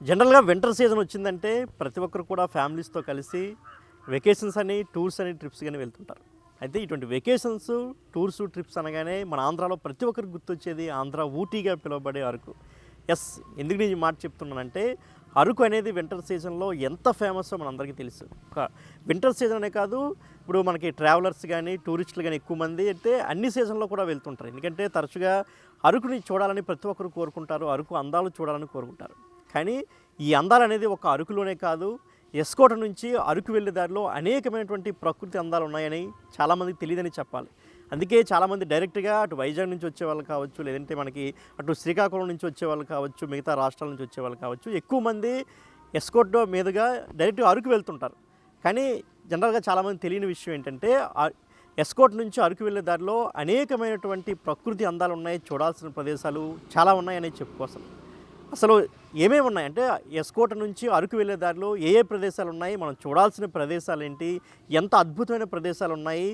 జనరల్‌గా winter season వచ్చిందంటే ప్రతి ఒక్కరు కూడా ఫ్యామిలీస్‌తో కలిసి వెకేషన్స్ అని, టూర్స్ అని, ట్రిప్స్ గాని వెళ్తుంటారు. అయితే ఇటువంటి వెకేషన్స్, టూర్స్, ట్రిప్స్ అనగానే మన ఆంధ్రాలో ప్రతి ఒక్కరికి గుర్తొచ్చేది ఆంధ్ర ఊటీగా పిలువబడే అరకు. యెస్. ఎందుకు నేను ఈ మాట చెప్తున్నానంటే అరకు అనేది వింటర్ సీజన్‌లో ఎంత ఫేమస్సో మనందరికీ తెలుసు. ఒక వింటర్ సీజన్ అనే కాదు, ఇప్పుడు మనకి ట్రావెలర్స్ గానీ, టూరిస్టులు గానీ ఎక్కువ మంది అయితే అన్ని సీజన్‌లో కూడా వెళ్తుంటారు. ఎందుకంటే తరచుగా అరకుని చూడాలని ప్రతి ఒక్కరు కోరుకుంటారు. అరకు అందాలు చూడాలని కోరుకుంటారు. కానీ ఈ అందాలనేది ఒక అరకులోనే కాదు, ఎస్కోట నుంచి అరకు వెళ్ళే దారిలో అనేకమైనటువంటి ప్రకృతి అందాలు ఉన్నాయని చాలామందికి తెలియదని చెప్పాలి. అందుకే చాలామంది డైరెక్ట్‌గా అటు వైజాగ్ నుంచి వచ్చేవాళ్ళు కావచ్చు, లేదంటే మనకి అటు శ్రీకాకుళం నుంచి వచ్చేవాళ్ళు కావచ్చు, మిగతా రాష్ట్రాల నుంచి వచ్చేవాళ్ళు కావచ్చు. ఎక్కువ మంది ఎస్కోట్ మీదుగా డైరెక్ట్‌గా అరకు వెళ్తుంటారు. కానీ జనరల్‌గా చాలామంది తెలియని విషయం ఏంటంటే ఎస్కోట్ నుంచి అరకు వెళ్ళే దారిలో అనేకమైనటువంటి ప్రకృతి అందాలు ఉన్నాయి, చూడాల్సిన ప్రదేశాలు చాలా ఉన్నాయని చెప్పుకోసం. అసలు ఏమేమి ఉన్నాయంటే ఎస్కోట నుంచి అరకు వెళ్ళే దారిలో ఏ ఏ ప్రదేశాలు ఉన్నాయి, మనం చూడాల్సిన ప్రదేశాలు ఏంటి, ఎంత అద్భుతమైన ప్రదేశాలు ఉన్నాయి,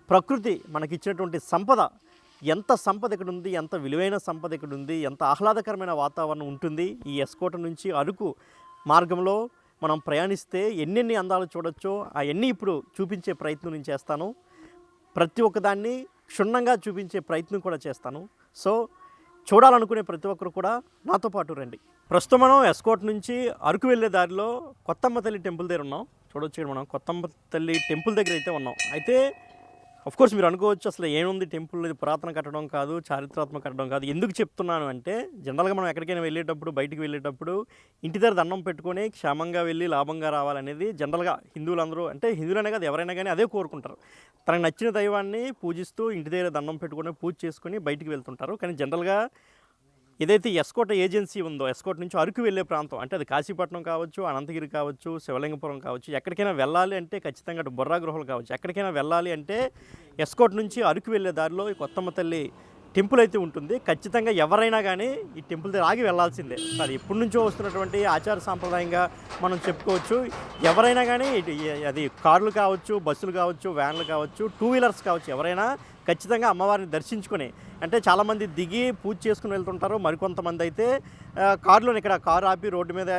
ప్రకృతి మనకిచ్చినటువంటి సంపద, ఎంత సంపద ఇక్కడ ఉంది, ఎంత విలువైన సంపద ఇక్కడ ఉంది, ఎంత ఆహ్లాదకరమైన వాతావరణం ఉంటుంది ఈ ఎస్కోట నుంచి అరకు మార్గంలో మనం ప్రయాణిస్తే ఎన్నెన్ని అందాలు చూడొచ్చో అవన్నీ ఇప్పుడు చూపించే ప్రయత్నం నేను చేస్తాను. ప్రతి ఒక్కదాన్ని క్షుణ్ణంగా చూపించే ప్రయత్నం కూడా చేస్తాను. సో చూడాలనుకునే ప్రతి ఒక్కరు కూడా నాతో పాటు రండి. ప్రస్తుతం మనం ఎస్కోట్ నుంచి అరకు వెళ్ళే దారిలో కొత్తమ్మ తల్లి టెంపుల్ దగ్గర ఉన్నాం. చూడొచ్చు మనం కొత్తమ్మ తల్లి టెంపుల్ దగ్గర అయితే ఉన్నాం. అయితే కోర్స్ మీరు అనుకోవచ్చు అసలు ఏముంది టెంపుల్, ఇది పురాతన కట్టడం కాదు, చారిత్రాత్మక కట్టడం కాదు. ఎందుకు చెప్తున్నాను అంటే జనరల్గా మనం ఎక్కడికైనా వెళ్ళేటప్పుడు, బయటికి వెళ్ళేటప్పుడు ఇంటి దగ్గర దండం పెట్టుకొని క్షేమంగా వెళ్ళి లాభంగా రావాలనేది జనరల్గా హిందువులందరూ, అంటే హిందువులనే కాదు ఎవరైనా కానీ అదే కోరుకుంటారు. తనకు నచ్చిన దైవాన్ని పూజిస్తూ ఇంటి దగ్గర దండం పెట్టుకొని పూజ చేసుకొని బయటికి వెళ్తుంటారు. కానీ జనరల్గా ఏదైతే ఎస్కోట ఏజెన్సీ ఉందో, ఎస్కోట్ నుంచి అరకు వెళ్ళే ప్రాంతం, అంటే అది కాశీపట్నం కావచ్చు, అనంతగిరి కావచ్చు, శివలింగపురం కావచ్చు, ఎక్కడికైనా వెళ్ళాలి అంటే ఖచ్చితంగా అటు బొర్రా గృహాలు కావచ్చు, ఎక్కడికైనా వెళ్ళాలి అంటే ఎస్కోట్ నుంచి అరకు వెళ్ళే దారిలో ఈ కొత్తమ్మ తల్లి టెంపుల్ అయితే ఉంటుంది. ఖచ్చితంగా ఎవరైనా కానీ ఈ టెంపుల్ దగ్గర ఆగి వెళ్ళాల్సిందే. అది ఎప్పటి నుంచో వస్తున్నటువంటి ఆచార సాంప్రదాయంగా మనం చెప్పుకోవచ్చు. ఎవరైనా కానీ అది కార్లు కావచ్చు, బస్సులు కావచ్చు, వ్యాన్లు కావచ్చు, టూ వీలర్స్ కావచ్చు, ఎవరైనా ఖచ్చితంగా అమ్మవారిని దర్శించుకొని, అంటే చాలామంది దిగి పూజ చేసుకుని వెళ్తుంటారు. మరికొంతమంది అయితే కారులోని ఇక్కడ కారు ఆపి రోడ్డు మీద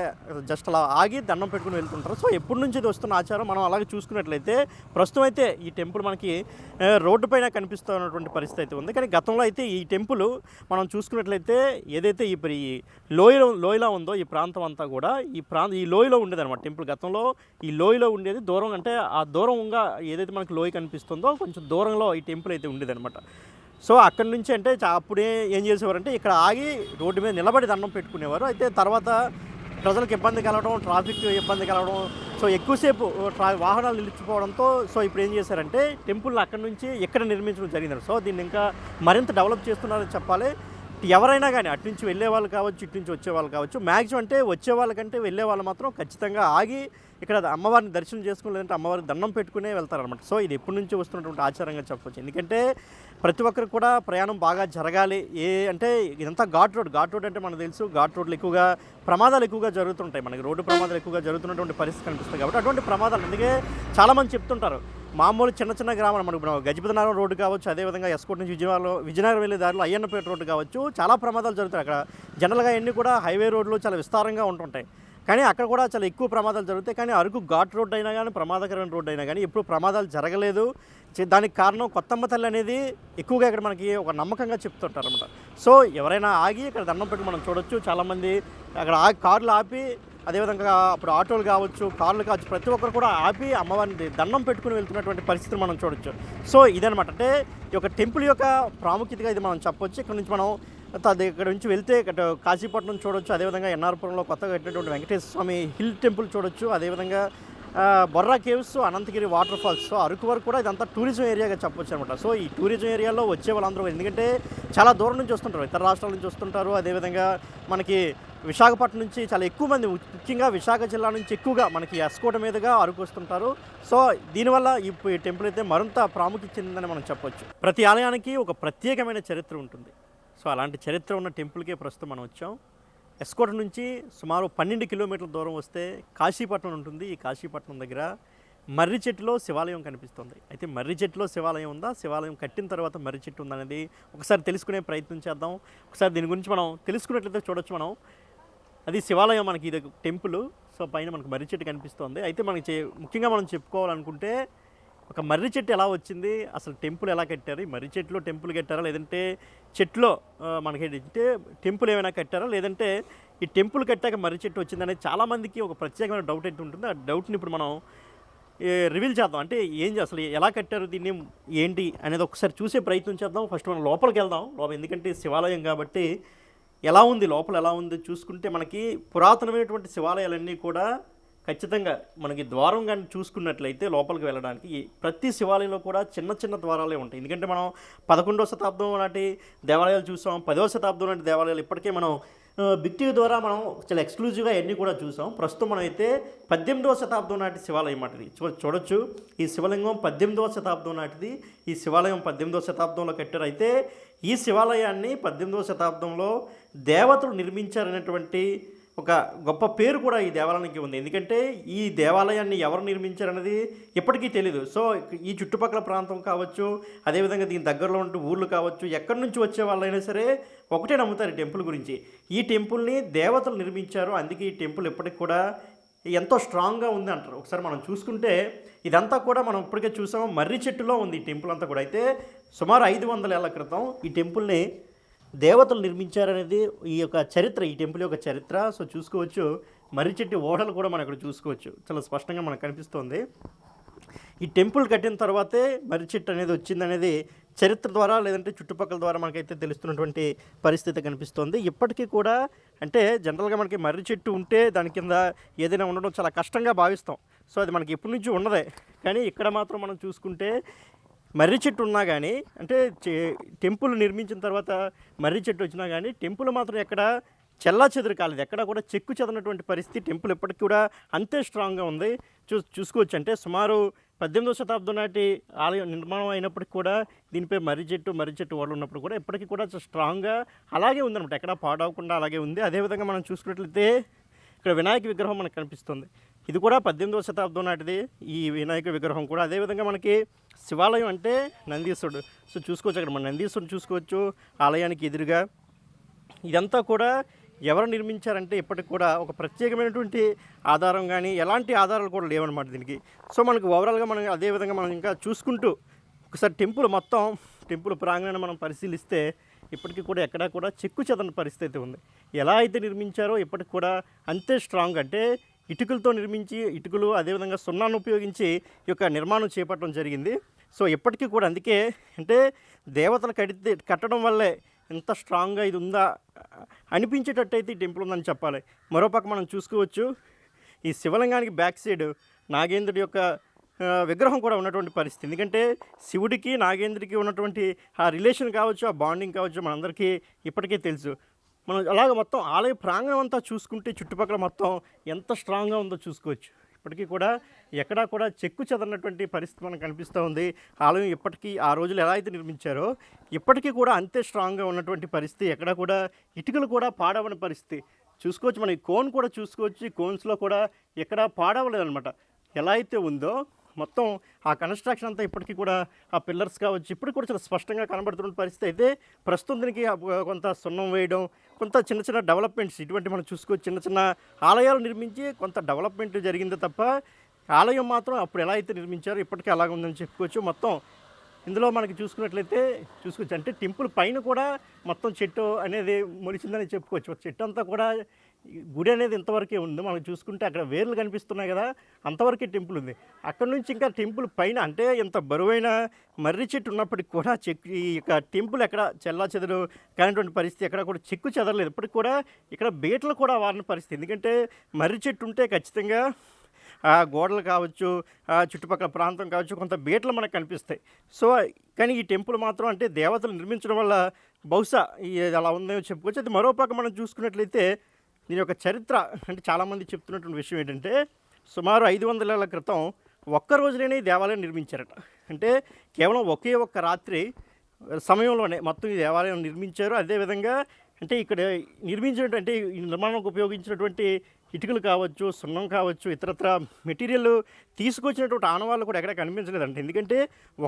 జస్ట్ అలా ఆగి దండం పెట్టుకుని వెళ్తుంటారు. సో ఎప్పటి నుంచి ఇది వస్తున్న ఆచారం. మనం అలాగే చూసుకున్నట్లయితే ప్రస్తుతం అయితే ఈ టెంపుల్ మనకి రోడ్డు పైన కనిపిస్తున్నటువంటి పరిస్థితి అయితే ఉంది. కానీ గతంలో అయితే ఈ టెంపుల్ మనం చూసుకున్నట్లయితే ఏదైతే ఈ లోయలో ఉందో ఈ ప్రాంతం అంతా కూడా ఈ లోయలో ఉండేదన్నమాట టెంపుల్. గతంలో ఈ లోయలో ఉండేది, దూరం అంటే ఆ దూరంగా ఏదైతే మనకి లోయ కనిపిస్తుందో కొంచెం దూరంలో ఈ టెంపుల్ అయితే ఉండేదన్నమాట. సో అక్కడి నుంచి అంటే అప్పుడే ఏం చేసేవారంటే ఇక్కడ ఆగి రోడ్డు మీద నిలబడి దండం పెట్టుకునేవారు. అయితే తర్వాత ప్రజలకు ఇబ్బంది కలగడం, ట్రాఫిక్ ఇబ్బంది కలగడం, సో ఎక్కువసేపు వాహనాలు నిలిచిపోవడంతో సో ఇప్పుడు ఏం చేశారంటే టెంపుల్ అక్కడి నుంచి ఇక్కడ నిర్మించడం జరిగింది. సో దీన్ని ఇంకా మరింత డెవలప్ చేస్తున్నారని చెప్పాలి. ఎవరైనా కానీ అటు నుంచి వెళ్ళే వాళ్ళు కావచ్చు, ఇటు నుంచి వచ్చే వాళ్ళు కావచ్చు, మ్యాక్సిమం అంటే వచ్చే వాళ్ళకంటే వెళ్ళే వాళ్ళు మాత్రం ఖచ్చితంగా ఆగి ఇక్కడ అమ్మవారిని దర్శనం చేసుకుని, లేదంటే అమ్మవారికి దండం పెట్టుకునే వెళ్తారనమాట. సో ఇది ఎప్పటి నుంచి వస్తున్నటువంటి ఆచారంగా చెప్పవచ్చు. ఎందుకంటే ప్రతి ఒక్కరికి కూడా ప్రయాణం బాగా జరగాలి. అంటే ఇదంతా ఘాట్ రోడ్ అంటే మనకు తెలుసు, ఘాట్ రోడ్లు ఎక్కువగా ప్రమాదాలు ఎక్కువగా జరుగుతుంటాయి. మనకి రోడ్డు ప్రమాదాలు ఎక్కువగా జరుగుతున్నటువంటి పరిస్థితి కనిపిస్తుంది. కాబట్టి అటువంటి ప్రమాదాలు, అందుకే చాలామంది చెప్తుంటారు మామూలు చిన్న గ్రామాలు, మనకు గజపతినగరం రోడ్డు కావచ్చు, అదేవిధంగా ఎస్కోట్ నుంచి విజయనగరం వెళ్ళే దారిలో అయ్యన్నపేట రోడ్డు కావచ్చు, చాలా ప్రమాదాలు జరుగుతాయి. అక్కడ జనరల్గా అన్నీ కూడా హైవే రోడ్లు చాలా విస్తారంగా ఉంటుంటాయి. కానీ అక్కడ కూడా చాలా ఎక్కువ ప్రమాదాలు జరుగుతాయి. కానీ అరకు ఘాట్ రోడ్ అయినా కానీ, ప్రమాదకరమైన రోడ్డు అయినా కానీ ఎప్పుడు ప్రమాదాలు జరగలేదు. దానికి కారణం కొత్తమ్మ తల్లి అనేది ఎక్కువగా ఇక్కడ మనకి ఒక నమ్మకంగా చెప్తుంటారు అనమాట. సో ఎవరైనా ఆగి ఇక్కడ దండం పెట్టి మనం చూడొచ్చు. చాలామంది అక్కడ కార్లు ఆపి, అదేవిధంగా అప్పుడు ఆటోలు కావచ్చు, కార్లు కావచ్చు, ప్రతి ఒక్కరు కూడా ఆపి అమ్మవారిని దండం పెట్టుకుని వెళ్తున్నటువంటి పరిస్థితిని మనం చూడొచ్చు. సో ఇదనమాట, అంటే ఈ యొక్క టెంపుల్ యొక్క ప్రాముఖ్యతగా ఇది మనం చెప్పొచ్చు. ఇక్కడ నుంచి మనం ఇక్కడ నుంచి వెళ్తే ఇక్కడ కాశీపట్నం చూడొచ్చు, అదేవిధంగా ఎన్ఆర్పురంలో కొత్తగా కట్టినటువంటి వెంకటేశ్వర స్వామి హిల్ టెంపుల్ చూడొచ్చు, అదేవిధంగా Borra caves, Anantagiri water falls. So Araku వరకు కూడా ఇదంతా టూరిజం ఏరియాగా చెప్పొచ్చు అనమాట. సో ఈ టూరిజం ఏరియాలో వచ్చే వాళ్ళందరూ, ఎందుకంటే చాలా దూరం నుంచి వస్తుంటారు, ఇతర రాష్ట్రాల నుంచి వస్తుంటారు. అదేవిధంగా మనకి విశాఖపట్నం నుంచి చాలా ఎక్కువ మంది, ముఖ్యంగా విశాఖ జిల్లా నుంచి ఎక్కువగా మనకి ఎస్కోట మీదుగా అరకు వస్తుంటారు. సో దీనివల్ల ఈ టెంపుల్ అయితే మరింత ప్రాముఖ్యత చెందిందని మనం చెప్పొచ్చు. ప్రతి ఆలయానికి ఒక ప్రత్యేకమైన చరిత్ర ఉంటుంది. సో అలాంటి చరిత్ర ఉన్న టెంపుల్కే ప్రస్తుతం మనం వచ్చాం. ఎస్కోట నుంచి సుమారు 12 కిలోమీటర్ల దూరం వస్తే కాశీపట్నం ఉంటుంది. ఈ కాశీపట్నం దగ్గర మర్రి చెట్టులో శివాలయం కనిపిస్తుంది. అయితే మర్రి చెట్టులో శివాలయం ఉందా, శివాలయం కట్టిన తర్వాత మర్రి చెట్టు ఉందనేది ఒకసారి తెలుసుకునే ప్రయత్నం చేద్దాం. ఒకసారి దీని గురించి మనం తెలుసుకున్నట్లయితే చూడొచ్చు. మనం అది శివాలయం మనకి ఇది టెంపుల్. సో పైన మనకు మర్రి చెట్టు కనిపిస్తుంది. అయితే మనకి ముఖ్యంగా మనం చెప్పుకోవాలనుకుంటే ఒక మర్రి చెట్టు ఎలా వచ్చింది, అసలు టెంపుల్ ఎలా కట్టారు, ఈ మర్రి చెట్టులో టెంపుల్ కట్టారా లేదంటే చెట్టులో మనకి ఏంటంటే టెంపుల్ ఏమైనా కట్టారా లేదంటే ఈ టెంపుల్ కట్టాక మర్రి చెట్టు వచ్చిందనేది చాలామందికి ఒక ప్రత్యేకమైన డౌట్ అయితే ఉంటుంది. ఆ డౌట్ని ఇప్పుడు మనం రివీల్ చేద్దాం. అంటే అసలు ఎలా కట్టారు దీన్ని ఏంటి అనేది ఒకసారి చూసే ప్రయత్నం చేద్దాం. ఫస్ట్ మనం లోపలికి వెళ్దాం. ఎందుకంటే శివాలయం కాబట్టి ఎలా ఉంది, లోపల ఎలా ఉంది చూసుకుంటే మనకి పురాతనమైనటువంటి శివాలయాలన్నీ కూడా ఖచ్చితంగా మనకి ద్వారం కానీ చూసుకున్నట్లయితే లోపలికి వెళ్ళడానికి ప్రతి శివాలయంలో కూడా చిన్న చిన్న ద్వారాలే ఉంటాయి. ఎందుకంటే మనం 11వ శతాబ్దం నాటి దేవాలయాలు చూసాం, 10వ శతాబ్దం నాటి దేవాలయాలు ఇప్పటికే మనం బిగ్ టీవీ ద్వారా మనం చాలా ఎక్స్క్లూజివ్గా అన్నీ కూడా చూసాం. ప్రస్తుతం మనం అయితే 18వ శతాబ్దం నాటి శివాలయం అన్నది చూడొచ్చు. ఈ శివలింగం 18వ శతాబ్దం నాటిది. ఈ శివాలయం 18వ శతాబ్దంలో కట్టారు. అయితే ఈ శివాలయాన్ని 18వ శతాబ్దంలో దేవతలు నిర్మించారనేటువంటి ఒక గొప్ప పేరు కూడా ఈ దేవాలయానికి ఉంది. ఎందుకంటే ఈ దేవాలయాన్ని ఎవరు నిర్మించారనేది ఇప్పటికీ తెలీదు. సో ఈ చుట్టుపక్కల ప్రాంతం కావచ్చు, అదేవిధంగా దీని దగ్గరలో ఉంటూ ఊర్లు కావచ్చు, ఎక్కడి నుంచి వచ్చే వాళ్ళైనా సరే ఒకటే నమ్ముతారు ఈ టెంపుల్ గురించి. ఈ టెంపుల్ని దేవతలు నిర్మించారు, అందుకే ఈ టెంపుల్ ఇప్పటికి కూడా ఎంతో స్ట్రాంగ్గా ఉంది అంటారు. ఒకసారి మనం చూసుకుంటే ఇదంతా కూడా మనం ఇప్పటికే చూసాము, మర్రి చెట్టులో ఉంది ఈ టెంపుల్ అంతా కూడా. అయితే సుమారు 500 ఏళ్ల క్రితం ఈ టెంపుల్ని దేవతలు నిర్మించారనేది ఈ యొక్క చరిత్ర, ఈ టెంపుల్ యొక్క చరిత్ర. సో చూసుకోవచ్చు, మర్రి చెట్టు ఓడలు కూడా మనం ఇక్కడ చూసుకోవచ్చు, చాలా స్పష్టంగా మనకు కనిపిస్తుంది. ఈ టెంపుల్ కట్టిన తర్వాతే మర్రి చెట్టు అనేది వచ్చిందనేది చరిత్ర ద్వారా లేదంటే చుట్టుపక్కల ద్వారా మనకైతే తెలుస్తున్నటువంటి పరిస్థితి కనిపిస్తుంది. ఇప్పటికీ కూడా అంటే జనరల్గా మనకి మర్రి చెట్టు ఉంటే దాని కింద ఏదైనా ఉండడం చాలా కష్టంగా భావిస్తాం. సో అది మనకి ఎప్పటి నుంచి ఉన్నదే. కానీ ఇక్కడ మాత్రం మనం చూసుకుంటే మర్రి చెట్టు ఉన్నా కానీ, అంటే టెంపుల్ నిర్మించిన తర్వాత మర్రి చెట్టు వచ్చినా కానీ టెంపుల్ మాత్రం ఎక్కడ చెల్లా చెదురు కాలేదు, ఎక్కడ కూడా చెక్కు చెదనటువంటి పరిస్థితి. టెంపుల్ ఎప్పటికీ కూడా అంతే స్ట్రాంగ్గా ఉంది. చూసుకోవచ్చు. అంటే సుమారు 18వ శతాబ్దం నాటి ఆలయం నిర్మాణం అయినప్పటికీ కూడా దీనిపై మర్రి చెట్టు ఓడలు ఉన్నప్పుడు కూడా ఇప్పటికీ కూడా స్ట్రాంగ్గా అలాగే ఉందన్నమాట, ఎక్కడ పాడవకుండా అలాగే ఉంది. అదేవిధంగా మనం చూసుకున్నట్లయితే ఇక్కడ వినాయక విగ్రహం మనకు కనిపిస్తుంది. ఇది కూడా 18వ శతాబ్దం నాటిది ఈ వినాయక విగ్రహం కూడా. అదేవిధంగా మనకి శివాలయం అంటే నందీశ్వరుడు. సో చూసుకోవచ్చు, అక్కడ మన నందీశ్వరుడు చూసుకోవచ్చు ఆలయానికి ఎదురుగా. ఇదంతా కూడా ఎవరు నిర్మించారంటే ఇప్పటికి కూడా ఒక ప్రత్యేకమైనటువంటి ఆధారం కానీ ఎలాంటి ఆధారాలు కూడా లేవన్నమాట దీనికి. సో మనకు ఓవరాల్గా మనం అదేవిధంగా మనం ఇంకా చూసుకుంటూ ఒకసారి టెంపుల్ ప్రాంగణాన్ని మనం పరిశీలిస్తే ఇప్పటికీ కూడా ఎక్కడా కూడా చెక్కు చెదరని పరిస్థితి ఉంది. ఎలా అయితే నిర్మించారో ఇప్పటికి కూడా అంతే స్ట్రాంగ్. అంటే ఇటుకలతో నిర్మించి ఇటుకలు అదేవిధంగా సున్నాను ఉపయోగించి ఈ యొక్క నిర్మాణం చేపట్టడం జరిగింది. సో ఇప్పటికీ కూడా అందుకే అంటే దేవతలు కట్టడం వల్లే ఎంత స్ట్రాంగ్గా ఇది ఉందా అనిపించేటట్టయితే ఈ టెంపుల్ ఉందని చెప్పాలి. మరోపక్క మనం చూసుకోవచ్చు, ఈ శివలింగానికి బ్యాక్ సైడ్ నాగేంద్రుడి యొక్క విగ్రహం కూడా ఉన్నటువంటి పరిస్థితి. ఎందుకంటే శివుడికి నాగేంద్రుడికి ఉన్నటువంటి ఆ రిలేషన్ కావచ్చు, ఆ బాండింగ్ కావచ్చు మనందరికీ ఇప్పటికే తెలుసు. మనం అలాగ మొత్తం ఆలయ ప్రాంగణం అంతా చూసుకుంటే చుట్టుపక్కల మొత్తం ఎంత స్ట్రాంగ్గా ఉందో చూసుకోవచ్చు. ఇప్పటికీ కూడా ఎక్కడా కూడా చెక్కు చెదరినటువంటి పరిస్థితి మనకు కనిపిస్తూ ఉంది. ఆలయం ఇప్పటికీ ఆ రోజులు ఎలా అయితే నిర్మించారో ఇప్పటికీ కూడా అంతే స్ట్రాంగ్గా ఉన్నటువంటి పరిస్థితి. ఎక్కడా కూడా ఇటుకలు కూడా పాడవని పరిస్థితి చూసుకోవచ్చు. మనం ఈ కోన్ కూడా చూసుకోవచ్చు. ఈ కోన్స్లో కూడా ఎక్కడా పాడవలేదన్నమాట. ఎలా అయితే ఉందో మొత్తం ఆ కన్స్ట్రక్షన్ అంతా ఇప్పటికీ కూడా ఆ పిల్లర్స్ కావచ్చు ఇప్పటికి కూడా చాలా స్పష్టంగా కనబడుతున్న పరిస్థితి. అయితే ప్రస్తుతం దీనికి కొంత సున్నం వేయడం, కొంత చిన్న చిన్న డెవలప్మెంట్స్ ఇటువంటి మనం చూసుకోవచ్చు. చిన్న చిన్న ఆలయాలు నిర్మించి కొంత డెవలప్మెంట్ జరిగింది తప్ప ఆలయం మాత్రం అప్పుడు ఎలా అయితే నిర్మించారో ఇప్పటికీ అలాగే ఉందని చెప్పుకోవచ్చు. మొత్తం ఇందులో మనకి చూసుకున్నట్లయితే చూసుకోవచ్చు, అంటే టెంపుల్ పైన కూడా మొత్తం చెట్టు అనేది మొలిచిందని చెప్పుకోవచ్చు. చెట్టు అంతా కూడా గుడి అనేది ఇంతవరకే ఉంది. మనం చూసుకుంటే అక్కడ వేర్లు కనిపిస్తున్నాయి కదా, అంతవరకే టెంపుల్ ఉంది. అక్కడ నుంచి ఇంకా టెంపుల్ పైన అంటే ఇంత బరువైన మర్రి చెట్టు ఉన్నప్పటికి కూడా ఈ యొక్క టెంపుల్ ఎక్కడ చెల్లా చెదరు కానిటువంటి పరిస్థితి, ఎక్కడ కూడా చెక్కు చెదరలేదు. ఇప్పటికి కూడా ఇక్కడ బీటలు కూడా వారిన పరిస్థితి. ఎందుకంటే మర్రి చెట్టు ఉంటే ఖచ్చితంగా ఆ గోడలు కావచ్చు, ఆ చుట్టుపక్కల ప్రాంతం కావచ్చు, కొంత బీటలు మనకు కనిపిస్తాయి. సో కానీ ఈ టెంపుల్ మాత్రం అంటే దేవతలు నిర్మించడం వల్ల బహుశా అలా ఉందేమో చెప్పుకోవచ్చు. అది మరోపక్క మనం చూసుకున్నట్లయితే దీని యొక్క చరిత్ర అంటే చాలామంది చెప్తున్నటువంటి విషయం ఏంటంటే సుమారు 500 ఏళ్ల క్రితం ఒక్క రోజులోనే ఈ దేవాలయం నిర్మించారట. అంటే కేవలం ఒకే ఒక్క రాత్రి సమయంలోనే మొత్తం ఈ దేవాలయం నిర్మించారు. అదేవిధంగా అంటే ఇక్కడ నిర్మించినటువంటి ఈ నిర్మాణానికి ఉపయోగించినటువంటి ఇటుకలు కావచ్చు, సున్నం కావచ్చు, ఇతరత్ర మెటీరియల్ తీసుకొచ్చినటువంటి ఆనవాళ్ళు కూడా ఎక్కడ కనిపించలేదంట. ఎందుకంటే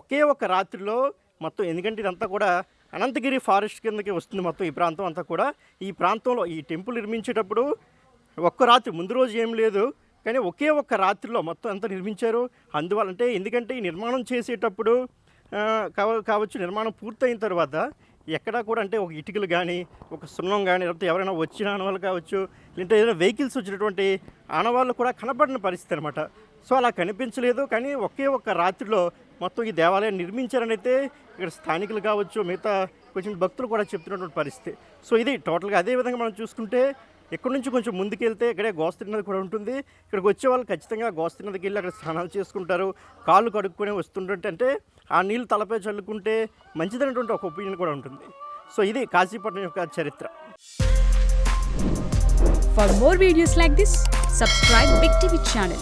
ఒకే ఒక్క రాత్రిలో మొత్తం, ఎందుకంటే ఇదంతా కూడా అనంతగిరి ఫారెస్ట్ కిందకి వస్తుంది మొత్తం ఈ ప్రాంతం అంతా కూడా. ఈ ప్రాంతంలో ఈ టెంపుల్ నిర్మించేటప్పుడు ఒక్క రాత్రి ముందు రోజు ఏం లేదు, కానీ ఒకే ఒక్క రాత్రిలో మొత్తం అంతా నిర్మించారు. అందువల్ల ఎందుకంటే ఈ నిర్మాణం చేసేటప్పుడు కావచ్చు, నిర్మాణం పూర్తయిన తర్వాత ఎక్కడా కూడా అంటే ఒక ఇటుకలు కానీ, ఒక సున్నం కానీ, లేకపోతే ఎవరైనా వచ్చిన ఆనవాళ్ళు కావచ్చు, లేదంటే ఏదైనా వెహికల్స్ వచ్చినటువంటి ఆనవాళ్ళు కూడా కనపడిన పరిస్థితి అనమాట. సో అలా కనిపించలేదు. కానీ ఒకే ఒక్క రాత్రిలో మొత్తం ఈ దేవాలయం నిర్మించారని అయితే ఇక్కడ స్థానికులు కావచ్చు, మిగతా కొంచెం భక్తులు కూడా చెప్తున్నటువంటి పరిస్థితి. సో ఇది టోటల్గా. అదేవిధంగా మనం చూసుకుంటే ఇక్కడ నుంచి కొంచెం ముందుకెళ్తే ఇక్కడే గోస్తరి నది కూడా ఉంటుంది. ఇక్కడికి వచ్చే వాళ్ళు ఖచ్చితంగా గోస్తరి నదికి వెళ్ళి అక్కడ స్నానాలు చేసుకుంటారు, కాళ్ళు కడుక్కొని వస్తుంటే అంటే ఆ నీళ్ళు తలపై చల్లుకుంటే మంచిదైనటువంటి ఒక ఒపీనియన్ కూడా ఉంటుంది. సో ఇది కాశీపట్నం యొక్క చరిత్ర. For more videos like this, subscribe Big TV channel.